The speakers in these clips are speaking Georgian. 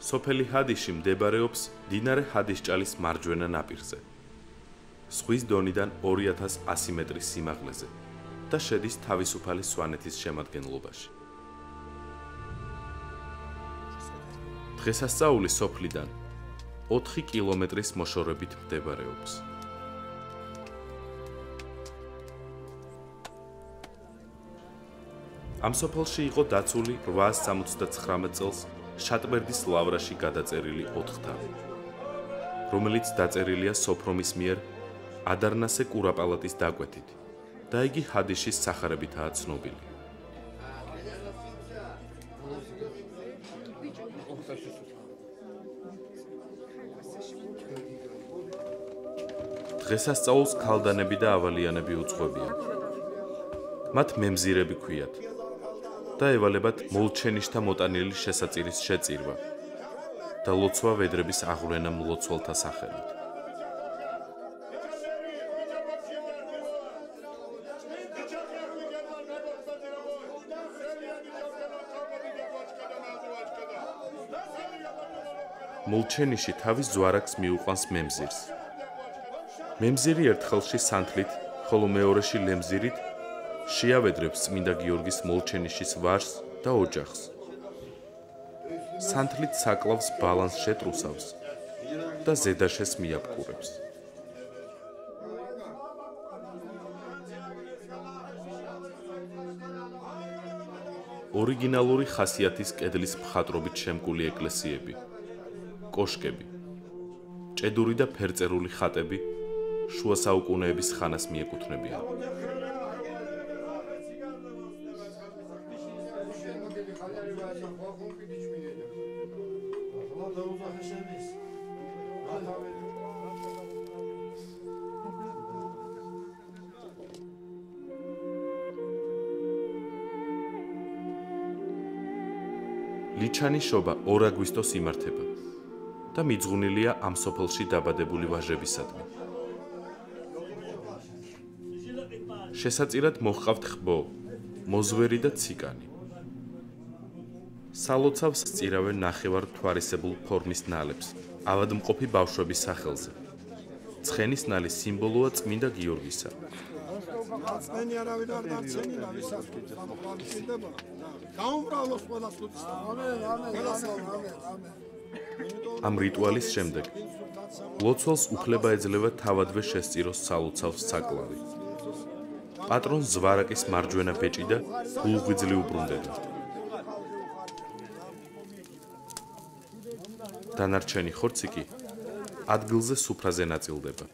სოფელი ჰადიში მდებარეობს მდინარე ჰადიშჭალის მარჯვენა ნაპირზე. ზღვის დონიდან 2100 მეტრის სიმაღლეზე და შედის თავისუფალი სვანეთის შემადგენლობაში. დღესასწაული სოფლიდან 4 კილომეტრის მოშორებით მდებარეობს. ამ სოფელში იყო დაცული 879 წელს შატბერდის ლავრაში გადაწერილი ოთხთავი, რომელიც დაწერილია სოფრომის მიერ ადარნასე კურაპალატის დაკვეთით და იგი ჰადიშის სახარებითაა ცნობილი. დღესასწაულს ქალდანები და ავალიანები უძღვებიან. მათ მემზირები ქვიათ და ევალებათ მოლჩენიშთა მოტანილის შესაწირის შეწირვა და ლოცვა ვედრების აღვლენა მლოცველთა სახელით. მოლჩენიში თავის ზვარაკს მიუყვანს მემზირს. მემზირი ერთხელში სანთლით, ხოლო მეორეში ლემზირით შეავედრებს წმინდა გიორგის მოლჩენიშის ვარს და ოჯახს. სანთლით საკლავს ბალანს შეტრუსავს და ზედაშეს მიაპყურებს. ორიგინალური ხასიათის კედლის მხატვრობით შემკული ეკლესიები, კოშკები, ჭედური და ფერწერული ხატები შუა საუკუნეების ხანას მიეკუთვნებიან. ლიჩანიშობა 2 აგვისტოს იმართება და მიძღვნილია ამ სოფელში დაბადებული ვაჟებისადმი. შესაწირად მოჰყავთ ხბო, მოზვერი და ციკანი. სალოცავს სწირავენ ნახევარ თვარისებულ ფორმის ნალებს, ავადმყოფი ბავშვების სახელზე. ცხენის ნალის სიმბოლოა წმინდა გიორგისა. Ცხენი არავინ არ დარჩენილა, ვისაც გამყარდება. გაუმრავლოს ყველა სულს. ამ რიტუალის შემდეგ ლოცვალს უფლება ეძლევა თავადვე შესწიროს სალოცავს საკლავი. პატრონ ზვარაკის მარჯვენა ბეჭი და გულღვიძლი უბრუნდება. დანარჩენი ხორცი კი ადგილზე სუფრაზე ნაწილდება.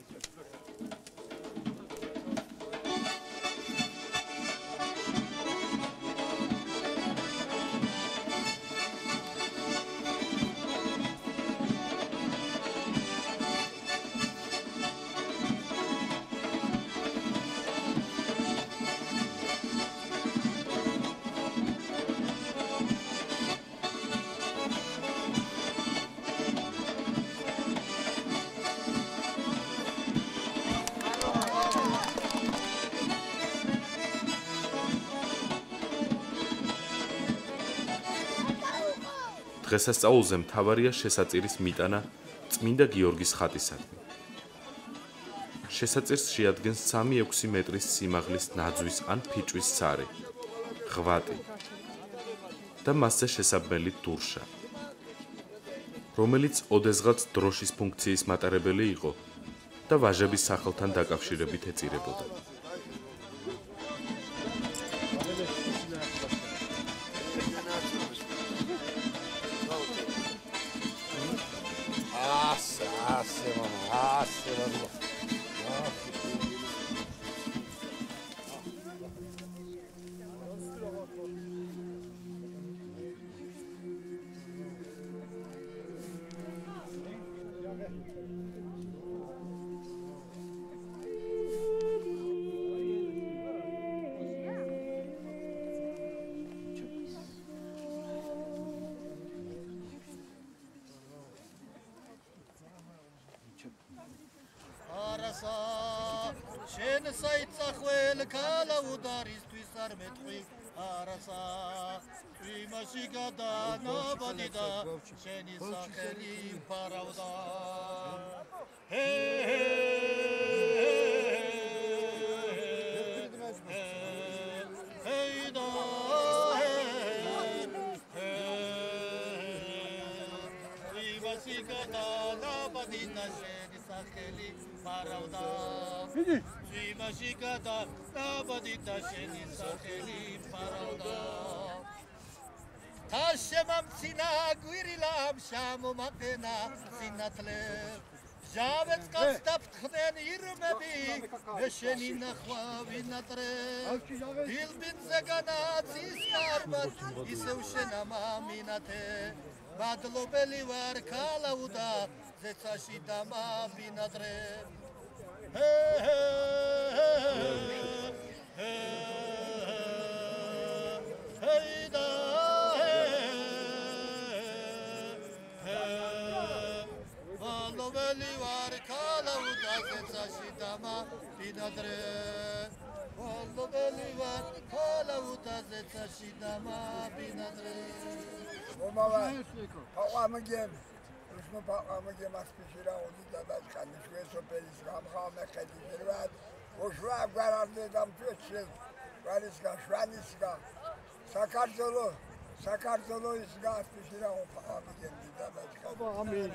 დღესასწაულზე მთავარია შესაწირის მიტანა წმინდა გიორგის ხატისადმი. შესაწირს შეადგენს 3-6 მეტრის სიმაღლის ნაძვის ან ფიჭვის სარი, ღვაწი და მასზე შესაბმელი დურშა, რომელიც ოდესღაც დროშის ფუნქციის მატარებელი იყო და ვაჟების სახელთან დაკავშირებით ეწირებოდა. შენ საიცახვალ ქალაუდარისთვის არ მეტყვი არასა იმაში გადანაბადი და შენი სახელი ფარავდა იმაში გადანაბადი და შენი სახელი ფარავდა იმაში გადანაბადი და შენი სახელი ფარავდა და შემამცინა გვირილამ შემომაყენა სინათლე ჟავებს კაც დაფრთხნენ ირმები მე შენი ნახვა ვინატრე დილბინზე განაცის კარბად ისევ შენ ამინათე მადლობელი ვარ ქალაუდა ზეცაში დამაბინადრე მადლობელი ვარ ქალაუდა ზეცაში დამაბინადრე მადლობელი ვარ ქალაუდა ზეცაში დამაბინადრე Palamagem, Rusma palamagem aspişira onu da başkanı şu sopelis ramhame kedirat. O şu agarardı dam tüçsüz. Variska şvaniska. Sakartolo isga aspişira o palamagem da başkanı. Amin.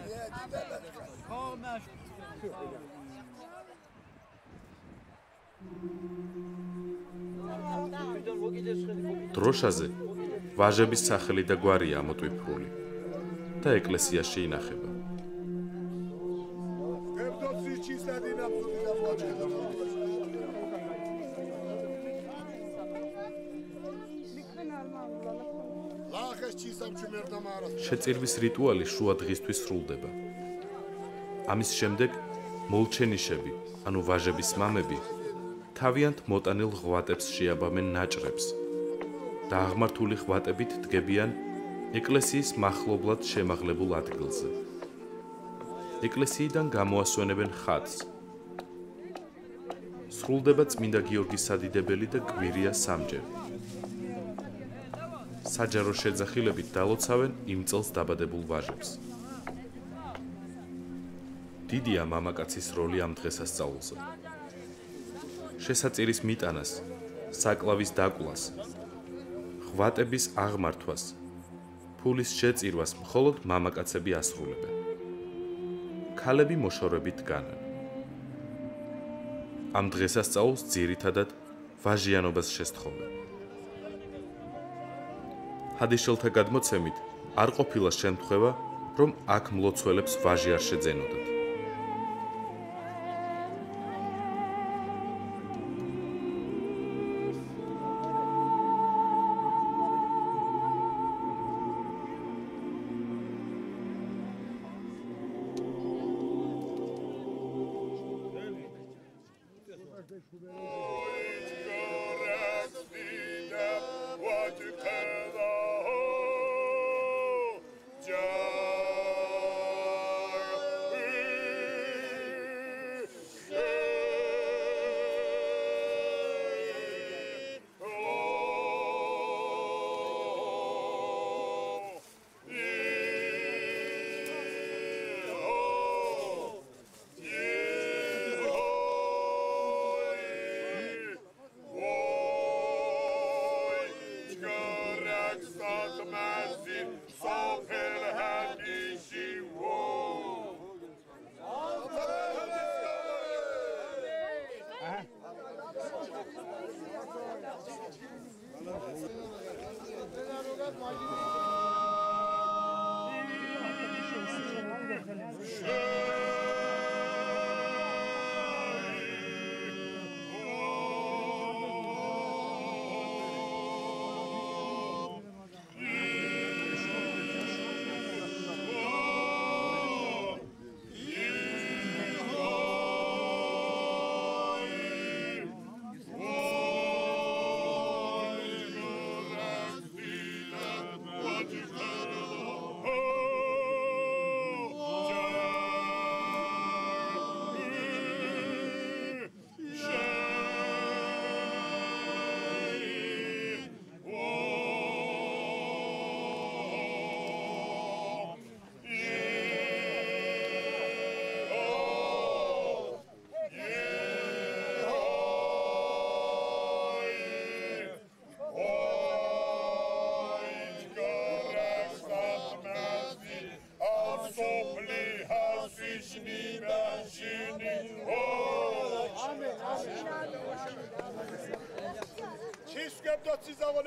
დროშაზე ვაჟების სახელი და გვარია ამოტვიფრული და ეკლესიაში ინახება. შეწირვის რიტუალი შუა დღისთვის სრულდება. ამის შემდეგ მოლჩენიშები, ანუ ვაჟების მამები, თავიანთ მოტანილ ღვაწებს შეაბამენ ნაჭრებს და აღმართული ღვაწებით დგებიან ეკლესიის მახლობლად შემაღლებულ ადგილზე. ეკლესიიდან გამოასვენებენ ხატს. სრულდება წმინდა გიორგის სადიდებელი და კვირია სამჯერ. საჯარო შეძახილებით დალოცავენ იმ წელს დაბადებულ ვაჟებს. დიდია მამაკაცის როლი ამ დღესასწაულზე. შესაწირის მიტანას, საკლავის დაკვლას, ღვაწების აღმართვას, ფულის შეწირვას მხოლოდ მამაკაცები ასრულებენ. ქალები მოშორებით დგანან. ამ დღესასწაულს ძირითადად ვაჟიანობას შესთხოვენ. ჰადიშელთა გადმოცემით არ ყოფილა შემთხვევა, რომ აქ მლოცველებს ვაჟი არ შეძენოდათ.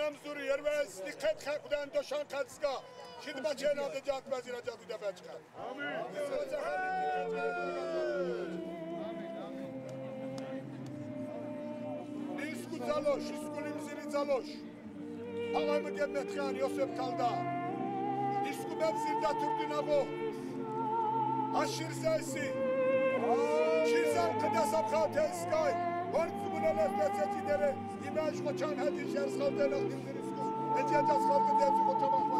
Namzuri yerves dikkat kalkıdan doşan katska. Şimdi maçın adı cat vazir acatı da başkan. Amin. Nisku zaloş, iskulim zili zaloş. Ağamı Demetkan Yosef Kalda. Nisku mevzirde Türk'ün abo. Aşır sesi. Şirzan kıdasam kağıteskay. Ortsumuna lezzetçilere. İmaj koçan hadi şers kaldı. Ecel tas kaldı. Dersi koçamak.